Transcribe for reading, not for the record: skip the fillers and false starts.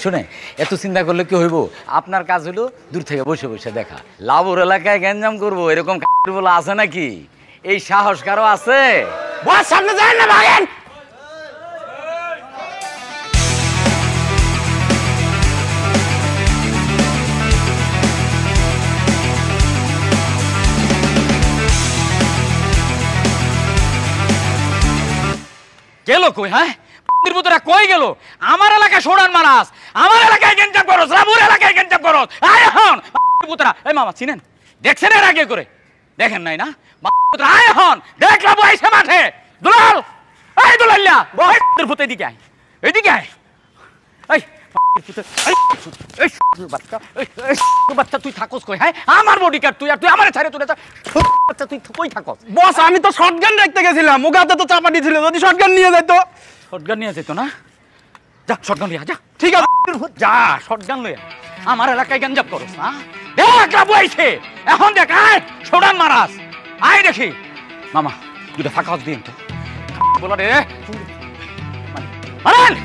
শুনে এত চিন্তা করলে কি হইব? আপনার কাজ হলো দূর থেকে বসে বসে দেখা। লাবুর এলাকায় গ্যাঞ্জাম করবো এরকম বলা আছে নাকি? এই সাহস কারো আছে? বস সামনে যায় না, ভাগেন। গেল কই? হ্যাঁ, পুতরা কই গেল? আমার এলাকায় সোড়ান মারাস, আমার এলাকায় গেঞ্জাম করস, লাবুর এলাকায় গেঞ্জাম করস। আয় এখন পুতরা। এই মামা চিনেন? দেখছেন এর আগে করে? দেখেন নাই না? পুতরা আয় এখন, দেখ লাবু আইছে মাঠে। দুলাল, এই দুলাল্লা, বস পুতে এদিকে আয়, এদিকে আয়। এই বাচ্চা তুই থাকস কই? হ্যাঁ, আমার বডি কার্ড তুই, আর তুই আমার ছাড়ে তুলে বাচ্চা তুই কই থাকস? বস আমি তো শটগান রাখতে গেছিলাম, ওগাতে তো চাপা দিছিল, যদি শটগান নিয়ে যেত। শটগান নিয়ে যেত না? যা শটগান লিয়া যা। ঠিক আছে, যা শটগান লইয়া আমার এলাকায় গঞ্জাব করস না? দেখ লাবু আইছে এখন, দেখ আয় সোড়ান মারাস। আয় দেখি মামা, দুটা ফাঁকা দিন তো বলা রে মারেন।